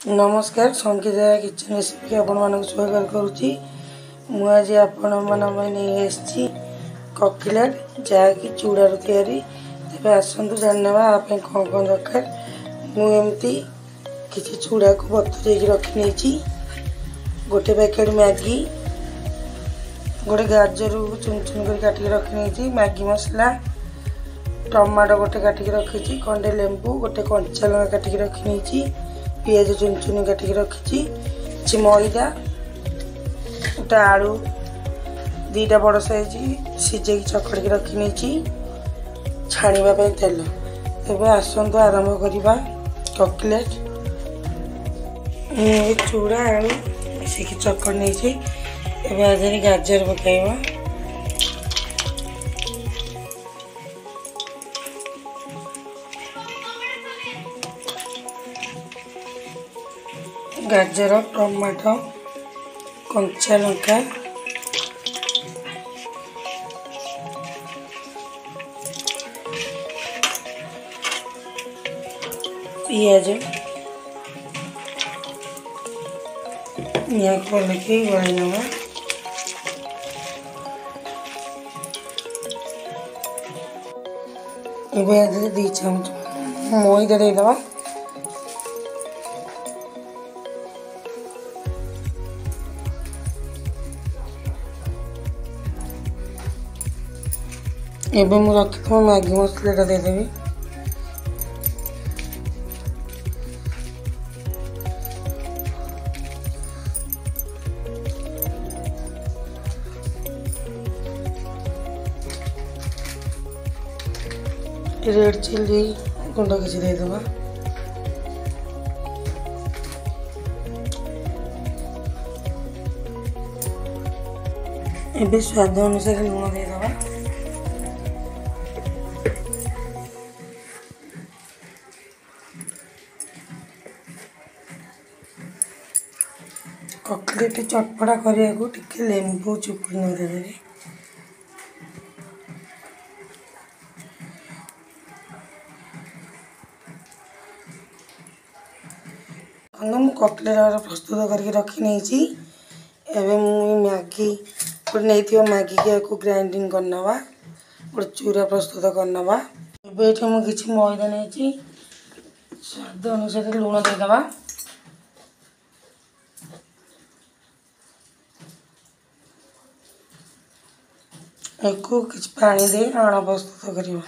नमस्कार Sangeeta kitchen recipe के आपण मानक स्वागत करुच्ची। मुझे आपण नहीं ककलेट जहाँकि चूड़ार तैयारी तेज आसतु जाने कौन कौन दरकार। मुझे किसी चूड़ा को बतुरे रखी नहीं, गोटे पैकेट मैगी, गोटे गाजर चुन चुन कर काटिक रखी नहीं, मैगी मसला, टमाटो गोटे काटिक रखी, खंडे लेंबू, गोटे कंचा लंका काटिक रखी नहीं, पियाज चुन चुन काटिक रखी, कि मैदा, गोटे आलू दीटा बड़ साइज सीझे चकड़ी रखी नहीं, छाणीबा तेल। तेरे आसतु आरंभ करवा ककलेट। चूड़ा आलू मिसिक चकड़ नहीं, आधे गाजर पकाइबा, गाजर टमाटो कंचा लंका पियाज या को लेके गलाई नवा। एवं 2 चमच मैदा देदवा, एवं मुझे रखी मैगी मसला देदेवी। रेड चिल्ली गुंड किसी देदेवा, एवं स्वाद अनुसार लुण देदेवा। ककलेट चटपटा करने को टिके लेंबू चुपुड़ी देदेवी। मुझे ककलेट प्रस्तुत करके रखी नहीं, एवं मैगी नहीं मैगी को ग्राइंडिंग करना, गोटे चूरा प्रस्तुत करना। ये मुझे किसी मैदा नहीं, स्वाद अनुसार लुण देदवा, को किसी पानी दे आण प्रस्तुत करवा।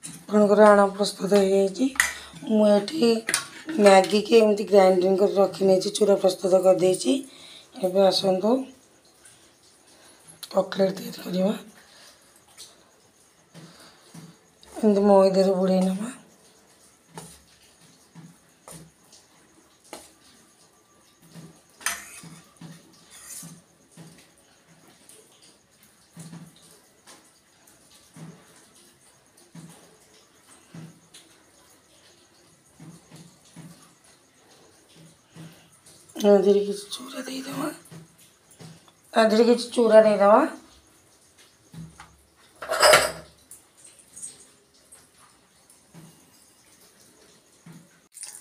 आपणकर आण प्रस्तुत हो मैगी के एमती ग्राइंडिंग कर रखी नहीं, चूरा प्रस्तुत कर देछि। एबे आसंतु ककलेट तैयारी करवा। एमती मैदा बुड़े नवा, आधे किसी चूरा देदवा, आधे किसी चूरा देदवा।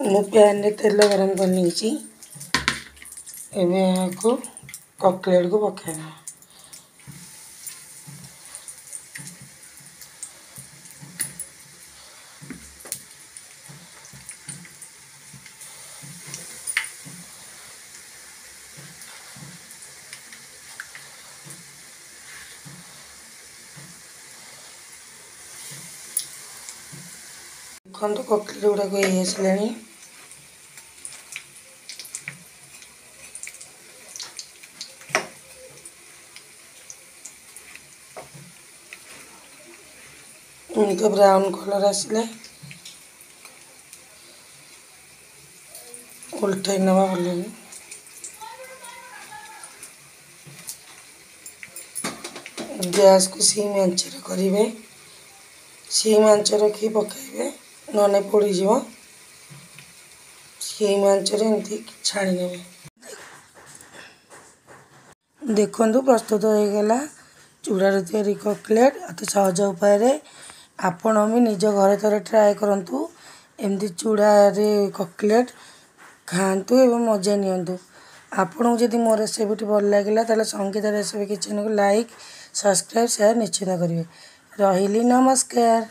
मु पैन रे तेल गरम कर नहीं, एवं को ककलेट को पकाइबा। तो ककलेट गुड़ाक ये आसला, तो ब्राउन कलर आसला उल्टाई नवा भले। गैस को सीम आंच करेंगे, सीम आंच रखी पकाइबे नने पोड़ी जीव। सीम आंच एमती छाणी नेबे। ଦେଖନ୍ତୁ ପ୍ରସ୍ତୁତ ହୋଇଗଲା ଚୁଡ଼ାରୁ ତିଆରି କକଲେଟ୍। ଅତି ସହଜ ଉପାୟରେ ଆପଣ ବି ନିଜ ଘରେ ଥରେ ଟ୍ରାଏ କରନ୍ତୁ। ଏମିତି ଚୁଡ଼ାରେ କକଲେଟ୍ ଖାଆନ୍ତୁ ଏବଂ ମଜା ନିଅନ୍ତୁ। ଆପଣଙ୍କୁ ଯଦି ମୋ ରେସିପିଟି ଭଲ ଲାଗିଲା ତାହେଲେ ସଙ୍ଗୀତା ରେସିପି କିଚେନ୍କୁ ଲାଇକ୍, ସବସ୍କ୍ରାଇବ୍, ସେୟାର ନିଶ୍ଚିତ କରିବେ। ରହିଲି, ନମସ୍କାର।